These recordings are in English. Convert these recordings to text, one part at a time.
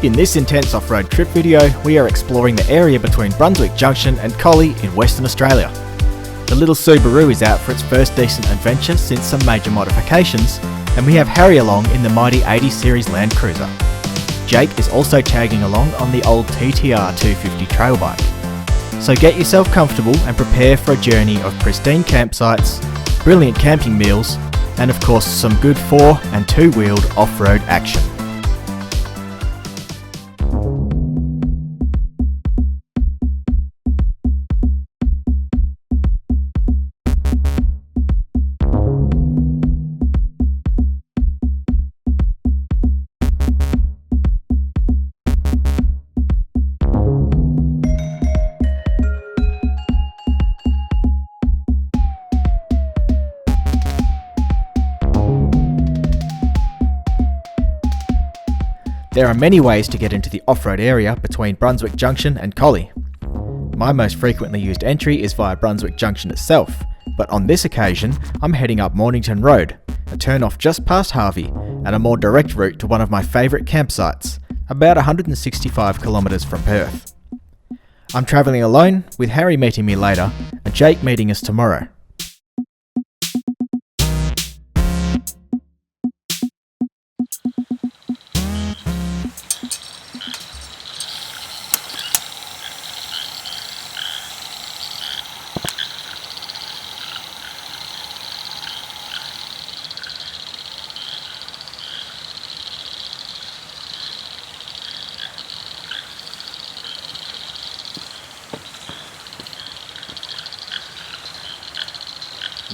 In this intense off-road trip video, we are exploring the area between Brunswick Junction and Collie in Western Australia. The little Subaru is out for its first decent adventure since some major modifications, and we have Harry along in the mighty 80 series Landcruiser. Jake is also tagging along on the old TTR 250 trail bike. So get yourself comfortable and prepare for a journey of pristine campsites, brilliant camping meals, and of course some good 4- and 2-wheeled off-road action. There are many ways to get into the off-road area between Brunswick Junction and Collie. My most frequently used entry is via Brunswick Junction itself, but on this occasion I'm heading up Mornington Road, a turn-off just past Harvey, and a more direct route to one of my favourite campsites, about 165 kilometres from Perth. I'm travelling alone, with Harry meeting me later, and Jake meeting us tomorrow.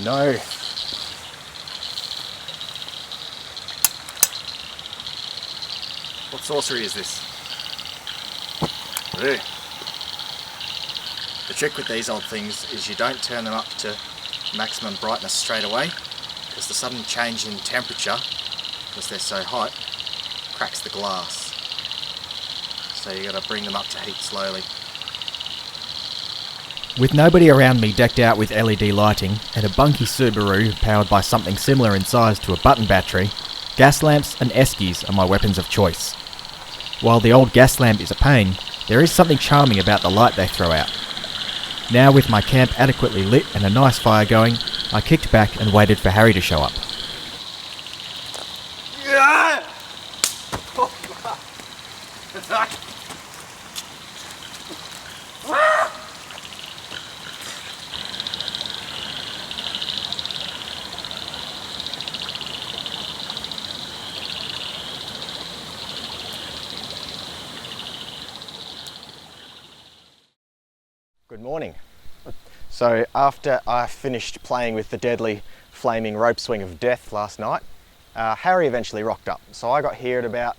No. What sorcery is this? Ooh. The trick with these old things is you don't turn them up to maximum brightness straight away, because the sudden change in temperature, because they're so hot, cracks the glass. So you got to bring them up to heat slowly. With nobody around me decked out with LED lighting and a bunky Subaru powered by something similar in size to a button battery, gas lamps and eskies are my weapons of choice. While the old gas lamp is a pain, there is something charming about the light they throw out. Now with my camp adequately lit and a nice fire going, I kicked back and waited for Harry to show up. Good morning. So after I finished playing with the deadly flaming rope swing of death last night, Harry eventually rocked up. So I got here at about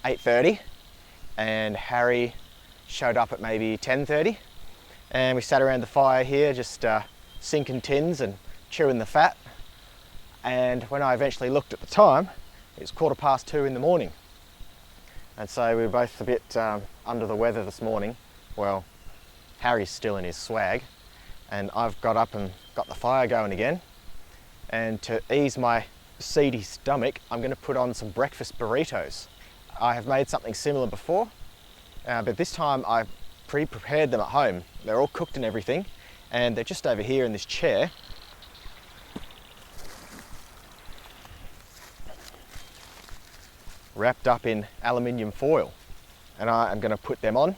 8:30 and Harry showed up at maybe 10:30, and we sat around the fire here just sinking tins and chewing the fat. And when I eventually looked at the time, it was 2:15 in the morning. And so we were both a bit under the weather this morning. Well, Harry's still in his swag, and I've got up and got the fire going again. And to ease my seedy stomach, I'm going to put on some breakfast burritos. I have made something similar before, but this time I pre-prepared them at home. They're all cooked and everything, and they're just over here in this chair. Wrapped up in aluminium foil, and I am going to put them on.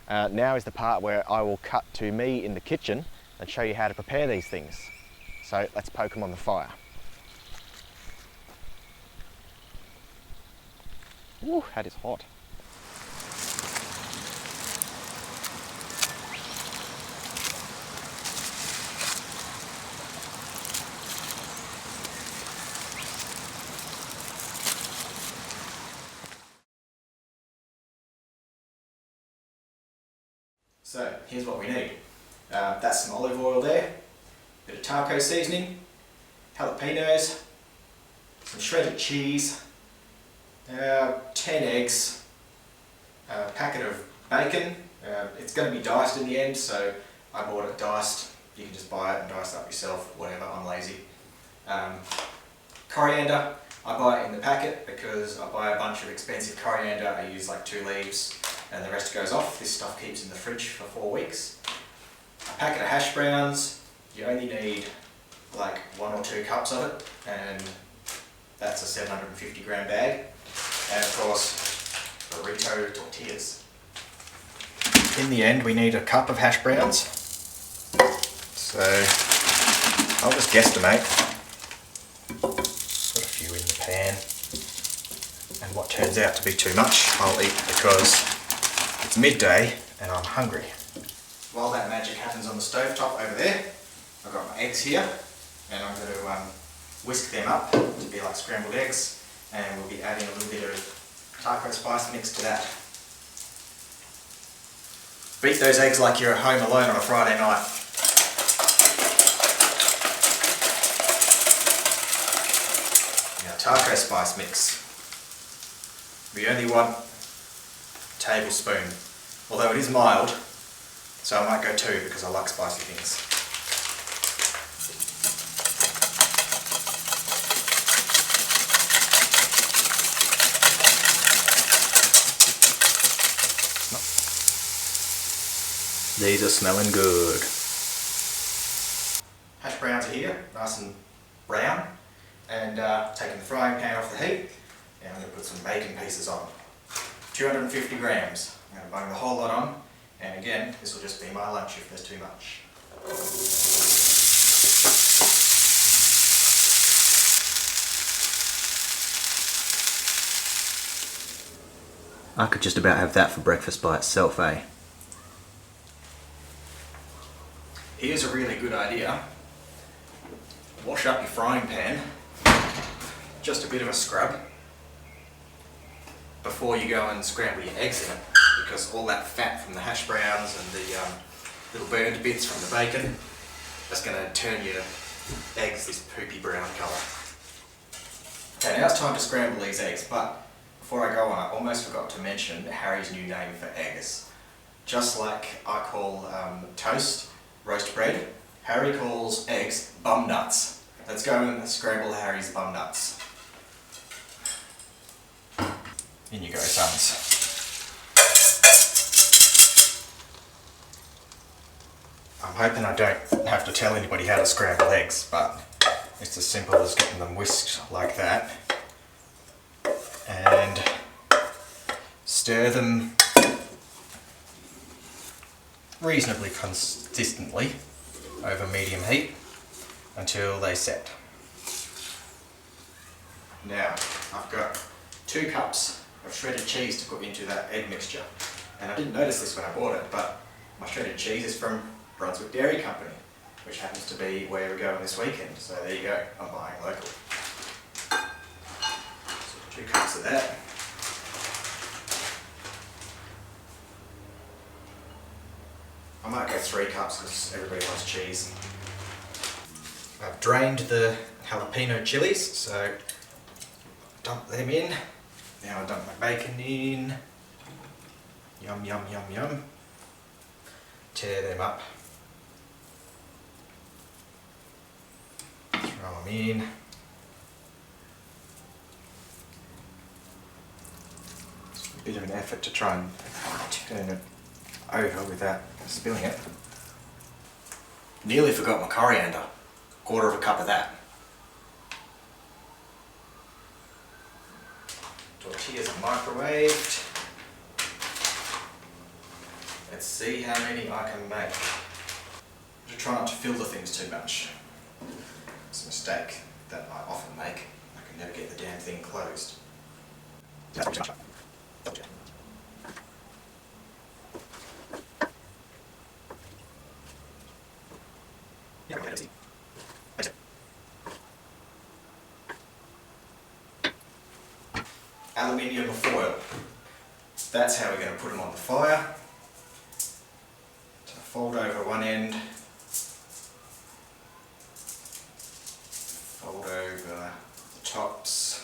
Now is the part where I will cut to me in the kitchen and show you how to prepare these things. So let's poke them on the fire. Ooh, that is hot. So here's what we need. That's some olive oil there, a bit of taco seasoning, jalapenos, some shredded cheese, 10 eggs, a packet of bacon. It's going to be diced in the end, so I bought it diced. You can just buy it and dice it up yourself, whatever, I'm lazy. Coriander, I buy it in the packet because I buy a bunch of expensive coriander. I use like 2 leaves and the rest goes off. This stuff keeps in the fridge for 4 weeks. A packet of hash browns, you only need like 1 or 2 cups of it, and that's a 750 gram bag. And of course, burrito tortillas. In the end, we need a cup of hash browns. So I'll just guesstimate. Put a few in the pan. And what turns out to be too much, I'll eat because it's midday and I'm hungry. While that magic happens on the stovetop over there, I've got my eggs here, and I'm going to whisk them up to be like scrambled eggs, and we'll be adding a little bit of taco spice mix to that. Beat those eggs like you're at home alone on a Friday night. Now, taco spice mix. We only want a tablespoon, although it is mild, so I might go 2 because I like spicy things. These are smelling good. Hash browns are here, nice and brown, and taking the frying pan off the heat, and I'm going to put some bacon pieces on. 250 grams. I'm going to bung the whole lot on, and again, this will just be my lunch if there's too much. I could just about have that for breakfast by itself, eh? Here's a really good idea. Wash up your frying pan, just a bit of a scrub, before you go and scramble your eggs in it, because all that fat from the hash browns and the little burned bits from the bacon, that's going to turn your eggs this poopy brown colour. Okay, now it's time to scramble these eggs, but before I go on, I almost forgot to mention Harry's new name for eggs. Just like I call toast roast bread, Harry calls eggs bum nuts. Let's go and scramble Harry's bum nuts. In you go, sons. I'm hoping I don't have to tell anybody how to scramble eggs, but it's as simple as getting them whisked like that and stir them reasonably consistently over medium heat until they set. Now I've got 2 cups of shredded cheese to put into that egg mixture, and I didn't notice this when I bought it, but my shredded cheese is from Brunswick Dairy Company, which happens to be where we're going this weekend, so there you go, I'm buying local. So 2 cups of that. I might go 3 cups because everybody wants cheese. I've drained the jalapeno chilies, so dump them in. Now I dump my bacon in. Yum, yum, yum, yum. Tear them up. Throw them in. It's a bit of an effort to try and turn it over without spilling it. Nearly forgot my coriander. 1/4 cup of that. Tortillas are microwaved. Let's see how many I can make. Just try not to fill the things too much. It's a mistake that I often make. I can never get the damn thing closed. Aluminium foil. That's how we're going to put them on the fire. So fold over one end, fold over the tops,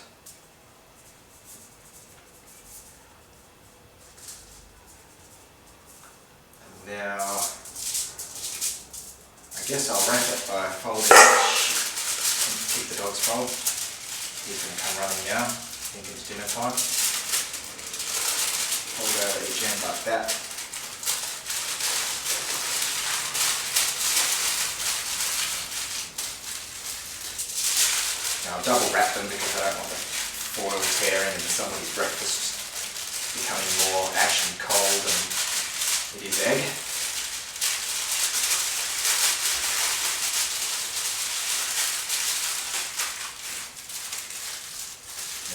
and now I guess I'll wrap it by folding it and keep the dog's fold. He's going to come running now. I think it's dinner time. Hold over each end like that. Now I'll double wrap them because I don't want the foil tearing into somebody's breakfast becoming more ash and cold than it is egg.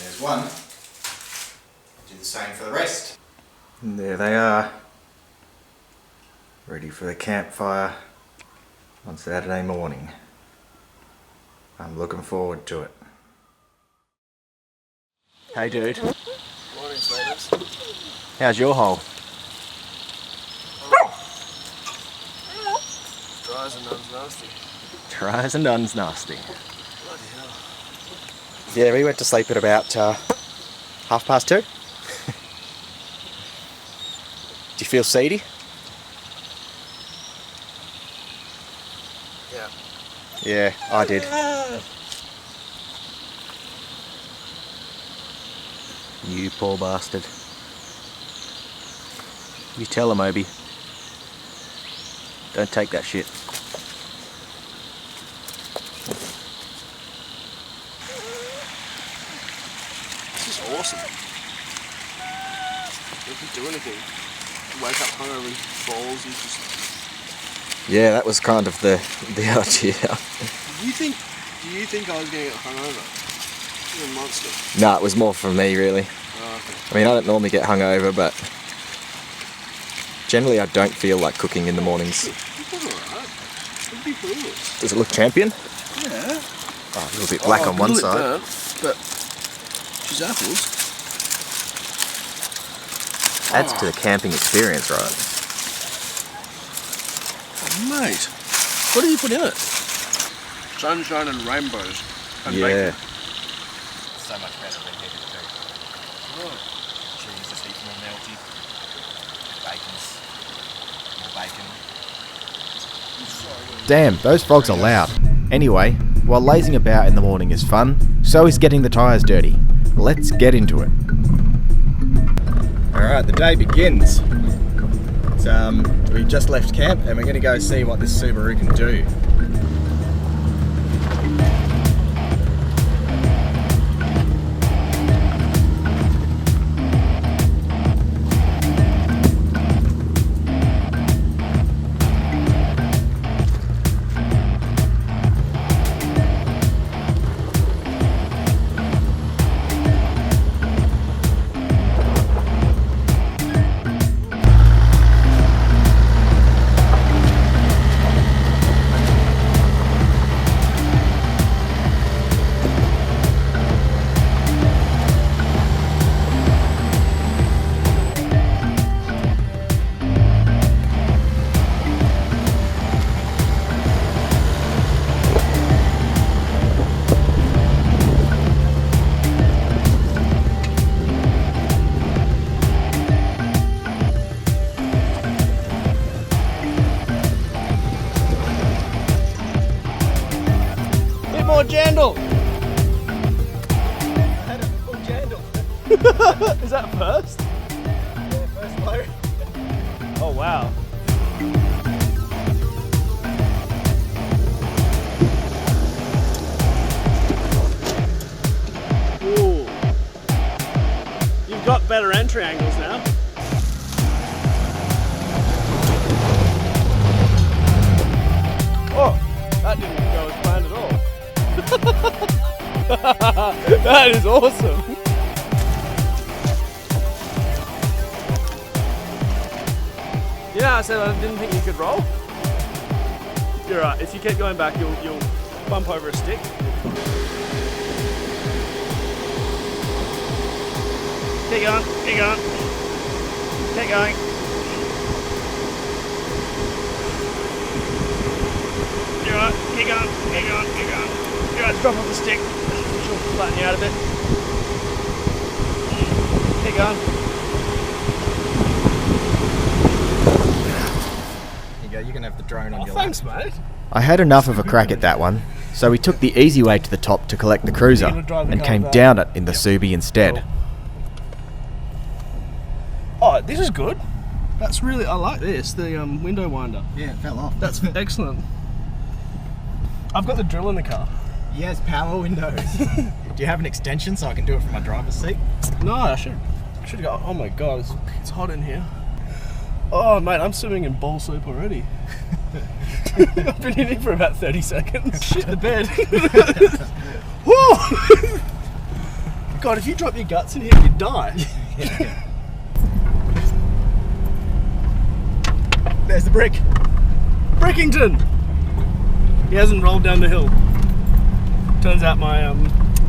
There's one. Do the same for the rest. And there they are, ready for the campfire on Saturday morning. I'm looking forward to it. Hey dude. Morning, Slaters. How's your hole? Dries and none's nasty. Tries and none's nasty. Bloody hell. Yeah, we went to sleep at about 2:30. Do you feel seedy? Yeah. Yeah, I did. You poor bastard. You tell him, Obi. Don't take that shit. This is awesome. Don't have to do anything. Wake up hungover and falls and just... Yeah, that was kind of the idea. Do you think I was going to get hungover? You're a monster. No, it was more for me really. Oh, okay. I mean, I don't normally get hungover, but generally I don't feel like cooking in the mornings. It's alright. It'd be foolish. Does it look champion? Yeah. Oh, a little bit black on one side. Burnt, but she's apples. Adds to the camping experience, right? Oh, mate. What do you put in it? Sunshine and rainbows. And Yeah. bacon. So much better than heated too. Oh. Cheese just heaps more melty. More bacon. Damn, those frogs are loud. Anyway, while lazing about in the morning is fun, so is getting the tyres dirty. Let's get into it. Alright, the day begins. We just left camp and we're going to go see what this Subaru can do. More jandle! I had a full jandle. Is that first? Yeah, first blow. Oh wow. Ooh. You've got better entry angles now. Oh, that didn't go as planned at all. That is awesome. Yeah, I said I didn't think you could roll. You're right. If you keep going back, you'll bump over a stick. Keep going. Keep going. Keep going. You're right. Keep going. Keep going. Keep going. You're right. Drop off the stick. She'll flatten you out a bit. Keep going. You go. You can have the drone on your Thanks, mate. I had enough of a crack at that one, So we took the easy way to the top to collect the cruiser and came down it in the Subi instead. Oh, this is good. That's really, I like this, the window winder. Yeah, it fell off. That's excellent. I've got the drill in the car. Yes, power windows. Do you have an extension so I can do it from my driver's seat? No, I should go. Oh my god, it's hot in here. Oh mate, I'm swimming in ball soup already. I've been in here for about 30 seconds. Shit the bed. Whoa! God, if you drop your guts in here, you'd die. There's the brick. Brickington! He hasn't rolled down the hill. Turns out my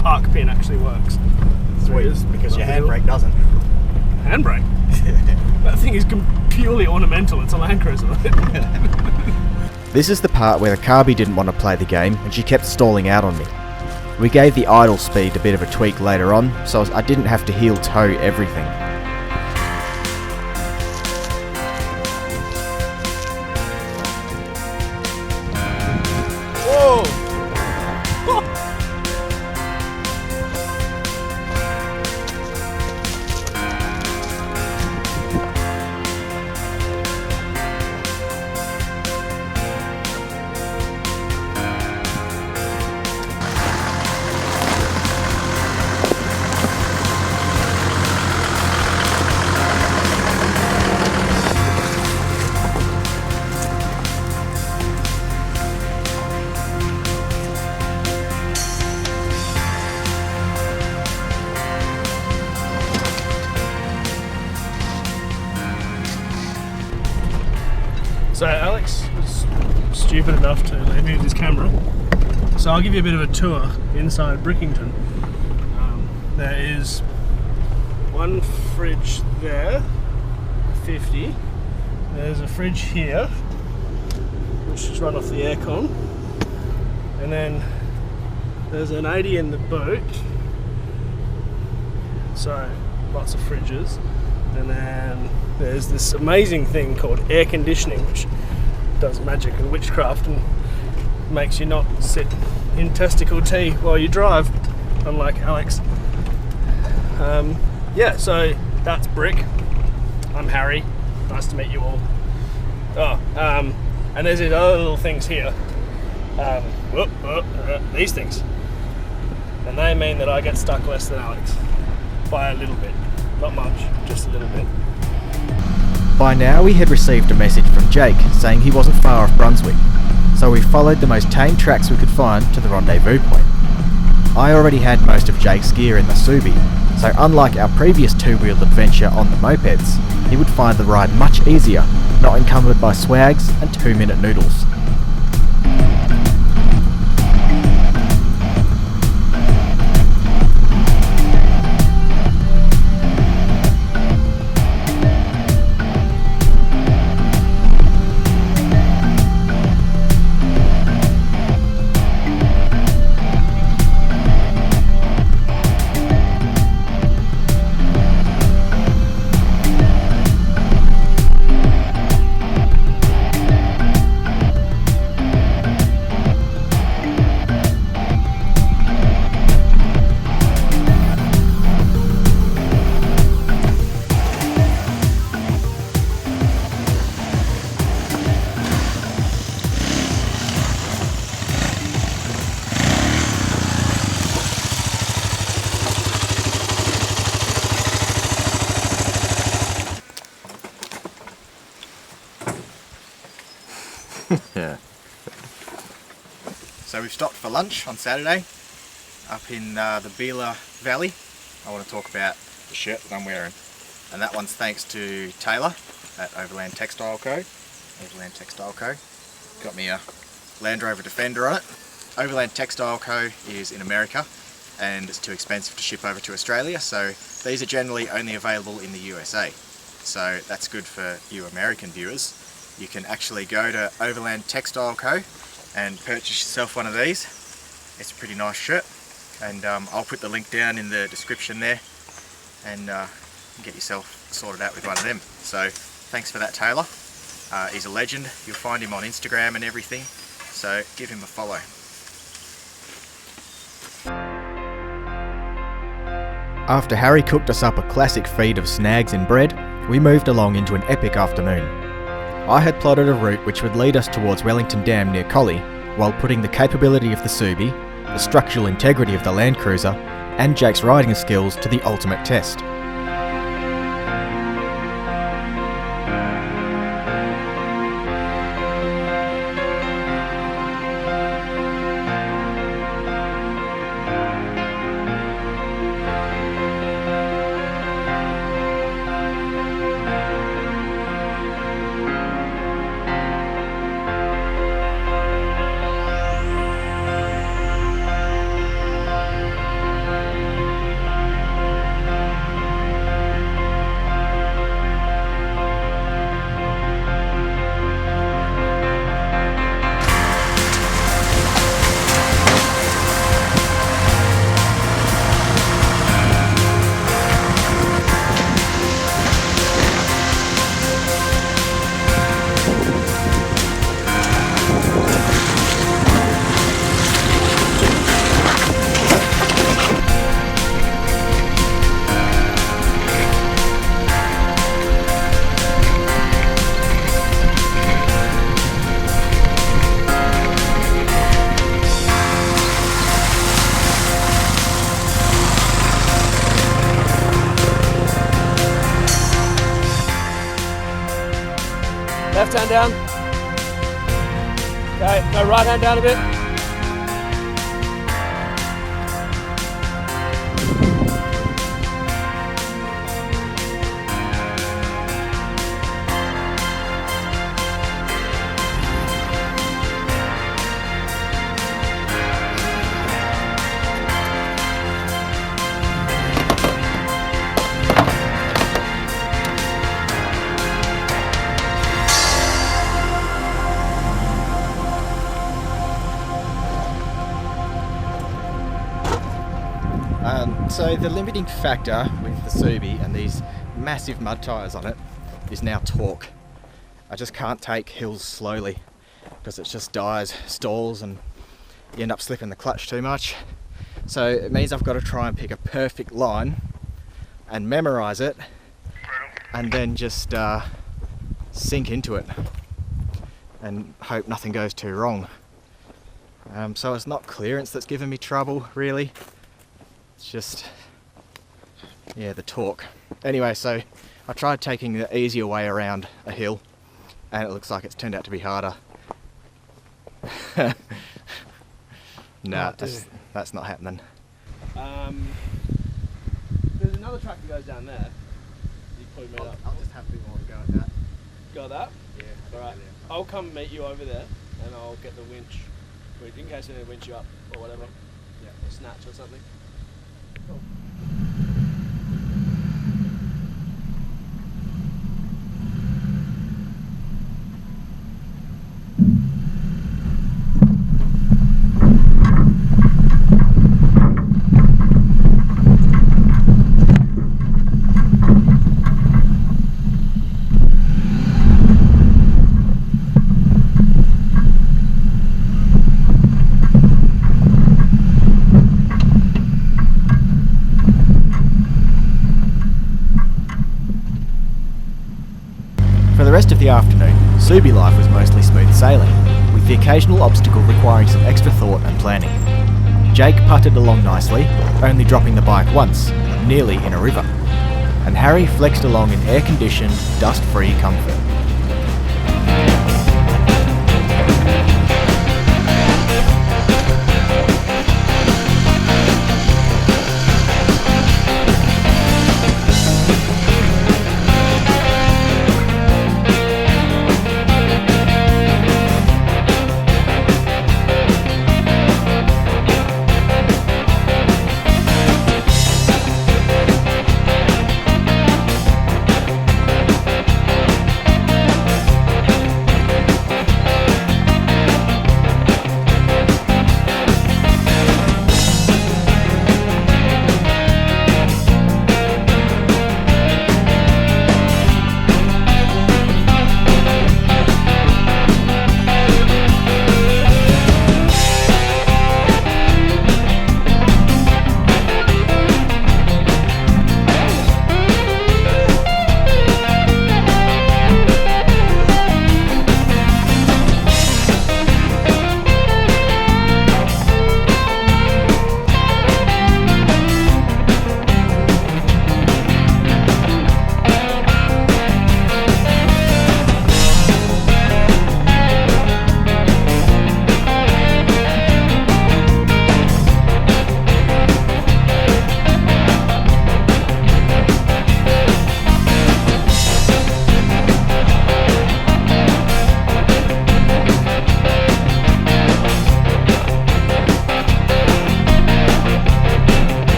park pin actually works. Sweet, because your handbrake doesn't. Handbrake? That thing is purely ornamental, it's a Landcruiser. This is the part where the Carby didn't want to play the game and she kept stalling out on me. We gave the idle speed a bit of a tweak later on, so I didn't have to heel toe everything. So Alex was stupid enough to leave me with his camera. So I'll give you a bit of a tour inside Brickington. There is one fridge there, 50. There's a fridge here, which is run off the aircon. And then there's an 80 in the boot. So lots of fridges. And then there's this amazing thing called air conditioning, which does magic and witchcraft and makes you not sit in testicle tea while you drive, unlike Alex. Yeah, so that's Brick. I'm Harry. Nice to meet you all. And there's these other little things here. These things. And they mean that I get stuck less than Alex. By a little bit. Not much, just a little bit. By now we had received a message from Jake saying he wasn't far off Brunswick, so we followed the most tame tracks we could find to the rendezvous point. I already had most of Jake's gear in the Subi, so unlike our previous two-wheeled adventure on the mopeds, he would find the ride much easier, not encumbered by swags and 2-minute noodles. Yeah. So we've stopped for lunch on Saturday up in the Beela Valley. I want to talk about the shirt that I'm wearing, and that one's thanks to Taylor at Overland Textile Co. Got me a Land Rover Defender on it. Overland Textile Co. is in America and it's too expensive to ship over to Australia, so these are generally only available in the USA. So that's good for you American viewers. You can actually go to Overland Textile Co. and purchase yourself one of these. It's a pretty nice shirt, and I'll put the link down in the description there, and get yourself sorted out with one of them. So thanks for that, Taylor. He's a legend. You'll find him on Instagram and everything, so give him a follow. After Harry cooked us up a classic feed of snags and bread, we moved along into an epic afternoon. I had plotted a route which would lead us towards Wellington Dam near Collie, while putting the capability of the Subi, the structural integrity of the Landcruiser, and Jake's riding skills to the ultimate test. Left hand down. Okay, go right hand down a bit. So the limiting factor with the Subi and these massive mud tyres on it is now torque. I just can't take hills slowly because it just dies, stalls, and you end up slipping the clutch too much. So it means I've got to try and pick a perfect line and memorise it and then just sink into it and hope nothing goes too wrong. So it's not clearance that's given me trouble really. It's just, yeah, the torque. Anyway, so I tried taking the easier way around a hill and it looks like it's turned out to be harder. No, that's not happening. There's another track that goes down there. You probably meet up. I'll just have a bit more to go at that. Go at that? Yeah. Alright. I'll come meet you over there and I'll get the winch in case they need to winch you up or whatever. Yeah. Or snatch or something. Cool. For the rest of the afternoon, Subi life was mostly smooth sailing, with the occasional obstacle requiring some extra thought and planning. Jake putted along nicely, only dropping the bike once, nearly in a river, and Harry flexed along in air-conditioned, dust-free comfort.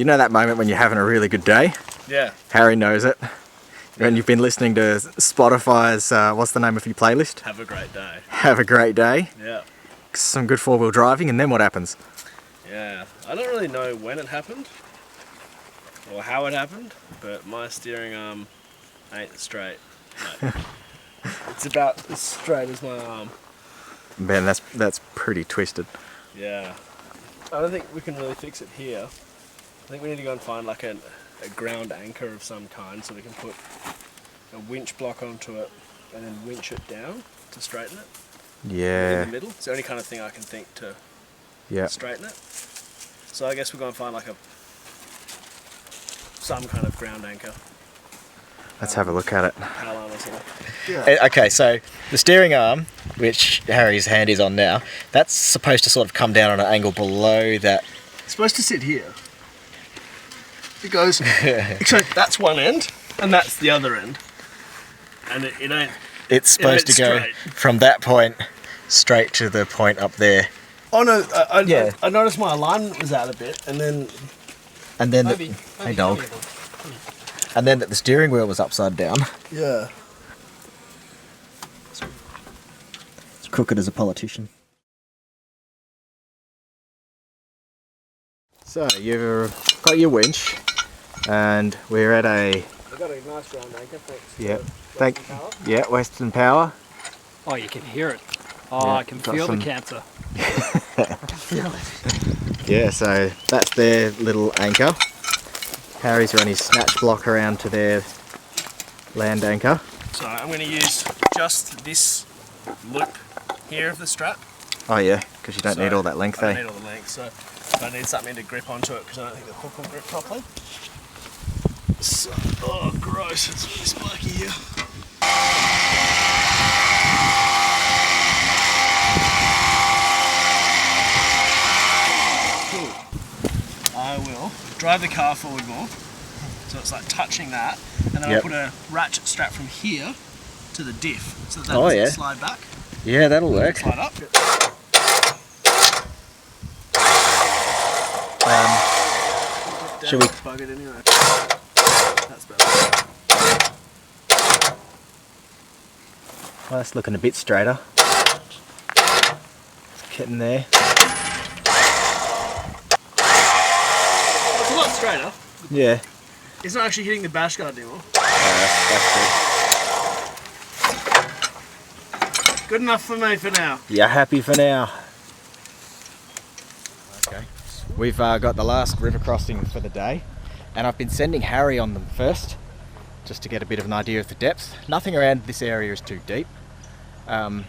You know that moment when you're having a really good day? Yeah. Harry knows it. When you've been listening to Spotify's, what's the name of your playlist? Have a great day. Have a great day. Yeah. Some good four-wheel driving, and then what happens? Yeah. I don't really know when it happened or how it happened, but my steering arm ain't straight. No. It's about as straight as my arm. Man, that's pretty twisted. Yeah. I don't think we can really fix it here. I think we need to go and find like a ground anchor of some kind so we can put a winch block onto it and then winch it down to straighten it. Yeah. In the middle. It's the only kind of thing I can think to straighten it. So I guess we'll go and find like some kind of ground anchor. Let's have a look at it. Power line or something. Okay, so the steering arm, which Harry's hand is on now, that's supposed to sort of come down on an angle below that. It's supposed to sit here. It goes, so that's one end, and that's the other end. And it ain't. It's supposed to go straight from that point straight to the point up there. Oh no, I noticed my alignment was out a bit, and then... Hey dog. And then that the steering wheel was upside down. Yeah. It's crooked as a politician. So, you've got your winch, and we're at a... I've got a nice ground anchor, thanks. Yeah, Western Power. Oh, you can hear it. Oh, Yeah, I can feel the cancer. I can feel it. Yeah, so that's their little anchor. Harry's run his snatch block around to their land anchor. So I'm going to use just this loop here of the strap. Oh yeah, because you don't need all that length, I don't need all the length, so I need something to grip onto it because I don't think the hook will grip properly. So, oh gross, it's really spiky here. I will drive the car forward more, so it's like touching that, and then I'll put a ratchet strap from here to the diff, so that doesn't slide back. Yeah, that'll work. Slide up. Should we? Bug it anyway. That's better. Well, that's looking a bit straighter. It's getting there. It's a lot straighter. Yeah. It's not actually hitting the bash guard anymore. That's Good enough for me for now. good. You're happy for now. Okay. We've got the last river crossing for the day, and I've been sending Harry on them first, just to get a bit of an idea of the depth. Nothing around this area is too deep. But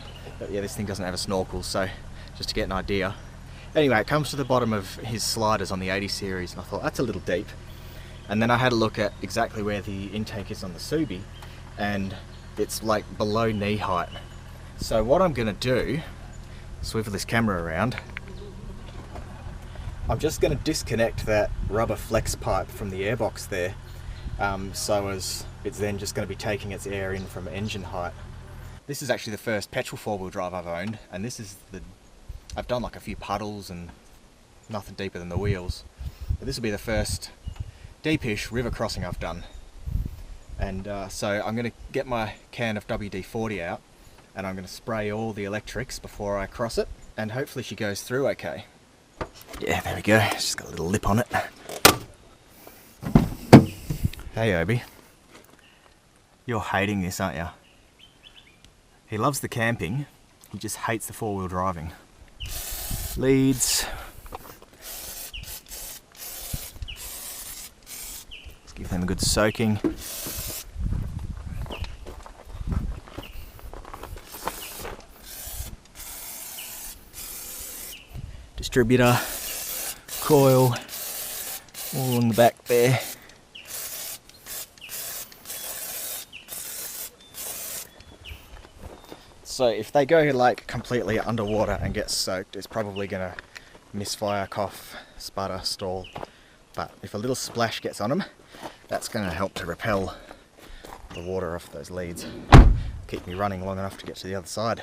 yeah, this thing doesn't have a snorkel, so just to get an idea. Anyway, it comes to the bottom of his sliders on the 80 series, and I thought that's a little deep. And then I had a look at exactly where the intake is on the Subi, and it's like below knee height. So what I'm gonna do, swivel this camera around, I'm just gonna disconnect that rubber flex pipe from the airbox there, so as it's then just gonna be taking its air in from engine height. This is actually the first petrol four-wheel drive I've owned, and this is I've done like a few puddles and nothing deeper than the wheels. But this will be the first deepish river crossing I've done. And so I'm going to get my can of WD-40 out, and I'm going to spray all the electrics before I cross it, and hopefully she goes through okay. Yeah, there we go. It's just got a little lip on it. Hey Obi, you're hating this, aren't you? He loves the camping, he just hates the four-wheel driving. Leads. Let's give them a good soaking. Distributor, coil, all on the back there. So if they go like completely underwater and get soaked, it's probably gonna misfire, cough, sputter, stall. But if a little splash gets on them, that's gonna help to repel the water off those leads. Keep me running long enough to get to the other side.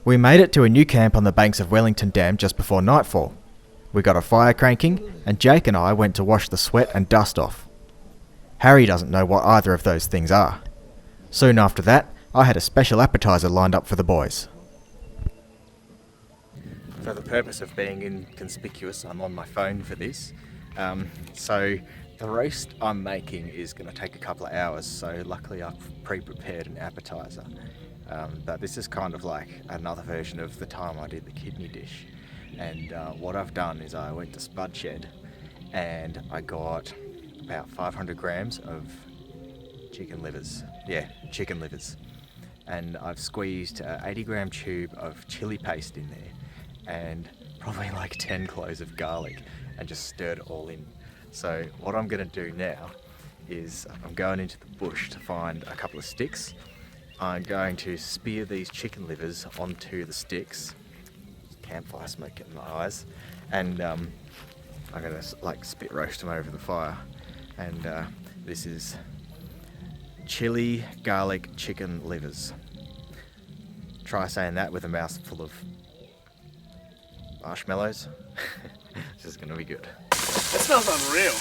We made it to a new camp on the banks of Wellington Dam just before nightfall. We got a fire cranking, and Jake and I went to wash the sweat and dust off. Harry doesn't know what either of those things are. Soon after that, I had a special appetizer lined up for the boys. For the purpose of being inconspicuous, I'm on my phone for this. So the roast I'm making is going to take a couple of hours, so luckily I've pre-prepared an appetizer. But this is kind of like another version of the time I did the kidney dish. And what I've done is I went to Spud Shed and I got about 500 grams of chicken livers. Yeah, chicken livers. And I've squeezed an 80-gram tube of chili paste in there and probably like 10 cloves of garlic and just stirred it all in. So what I'm going to do now is I'm going into the bush to find a couple of sticks. I'm going to spear these chicken livers onto the sticks. Campfire smoke getting in my eyes. And I'm going to like spit roast them over the fire. And this is chili garlic chicken livers. Try saying that with a mouthful of marshmallows. This is going to be good. That smells unreal.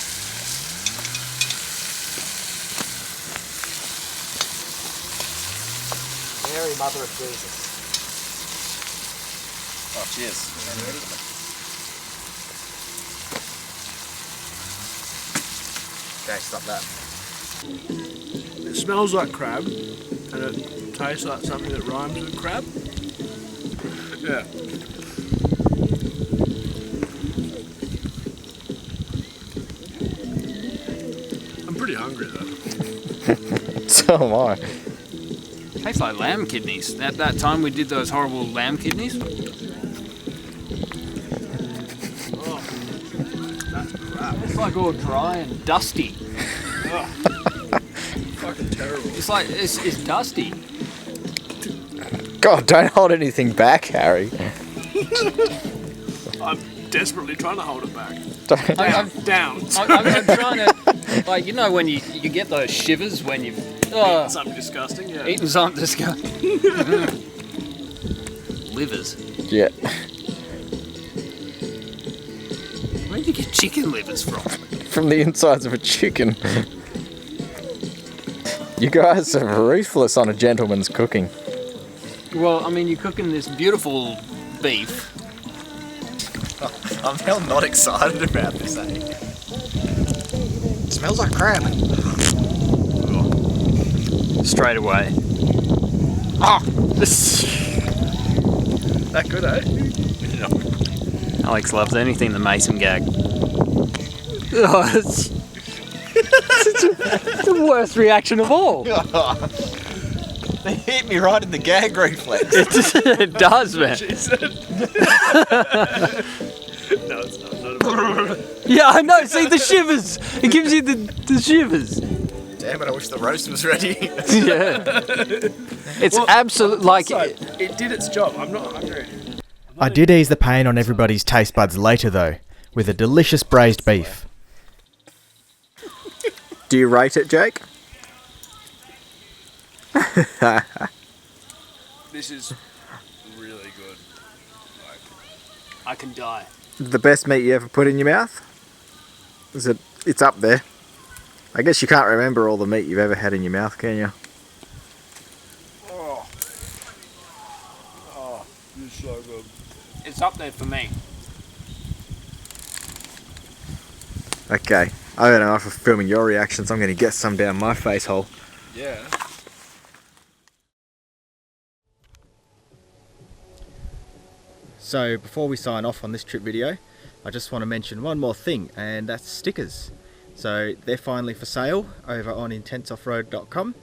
Mary, Mother of Jesus. Oh, cheers. Okay, stop that. It smells like crab, and it tastes like something that rhymes with crab. Yeah. I'm pretty hungry though. So am I. Tastes like lamb kidneys. At that time we did those horrible lamb kidneys. Oh, that's crap. It's like all dry and dusty. Oh, fucking terrible. It's like, it's dusty. God, don't hold anything back, Harry. I'm desperately trying to hold it back. I'm Down. I'm trying to, like, you know when you get those shivers when you've Something disgusting, yeah. eaten something disgusting. Livers. Yeah. Where did you get chicken livers from? From the insides of a chicken. You guys are ruthless on a gentleman's cooking. Well, I mean, you're cooking this beautiful beef. I'm hell not excited about this, eh? It smells like crab. Straight away. Oh! That good, eh? Alex loves anything that makes him gag. Oh, it's the worst reaction of all. They hit me right in the gag reflex. It does, man. No, it's not. Not a Yeah, I know. See the shivers. It gives you the shivers. Damn it! I wish the roast was ready. Yeah. It's absolute like. it did its job. I'm not hungry. I did ease the pain on everybody's taste buds later though, with a delicious braised beef. Do you rate it, Jake? This is really good. I can die. The best meat you ever put in your mouth? Is it? It's up there. I guess you can't remember all the meat you've ever had in your mouth, can you? Oh, this is so good. It's up there for me. Okay, I had enough of filming your reactions. I'm going to get some down my face hole. Yeah. So before we sign off on this trip video, I just want to mention one more thing, and that's stickers. So they're finally for sale over on intenseoffroad.com,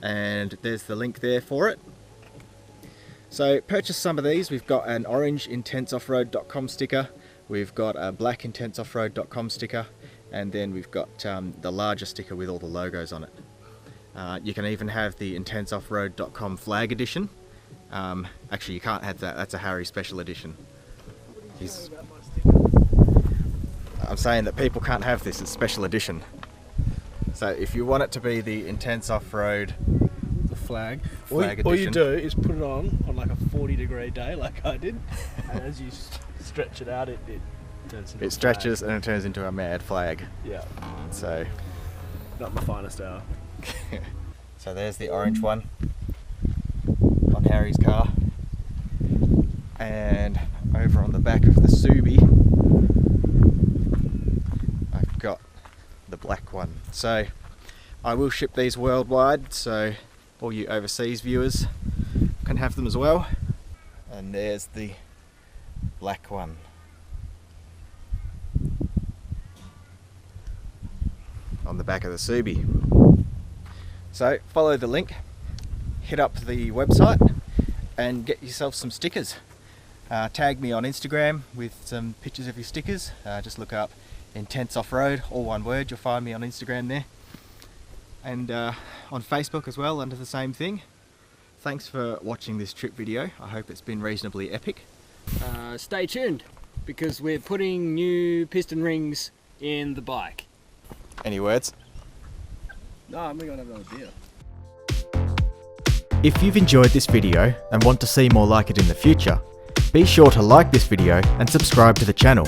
and there's the link there for it. So purchase some of these. We've got an orange intenseoffroad.com sticker, we've got a black intenseoffroad.com sticker, and then we've got the larger sticker with all the logos on it. You can even have the intenseoffroad.com flag edition. Actually, you can't have that. That's a Harry special edition. I'm saying that people can't have this. It's special edition. So if you want it to be the Intense Off-Road, the flag. Flag All you edition. do is put it on like a 40-degree day, like I did, and as you stretch it out, it turns into. It stretches and it turns into a mad flag. Yeah, So, not my finest hour. so there's the orange one on Harry's car, and over on the back of the Subi, I've got the black one. So I will ship these worldwide, so all you overseas viewers can have them as well. And there's the black one. On the back of the Subi. So follow the link, hit up the website and get yourself some stickers. Tag me on Instagram with some pictures of your stickers. Just look up Intense Offroad, all one word, you'll find me on Instagram there. And on Facebook as well, under the same thing. Thanks for watching this trip video. I hope it's been reasonably epic. Stay tuned, because we're putting new piston rings in the bike. Any words? No, I'm gonna have another beer. If you've enjoyed this video and want to see more like it in the future, be sure to like this video and subscribe to the channel.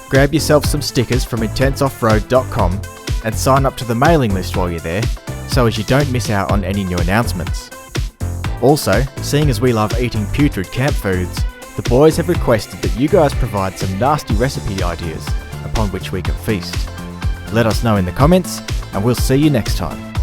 Grab yourself some stickers from intenseoffroad.com and sign up to the mailing list while you're there, so as you don't miss out on any new announcements. Also, seeing as we love eating putrid camp foods, the boys have requested that you guys provide some nasty recipe ideas upon which we can feast. Let us know in the comments, and we'll see you next time.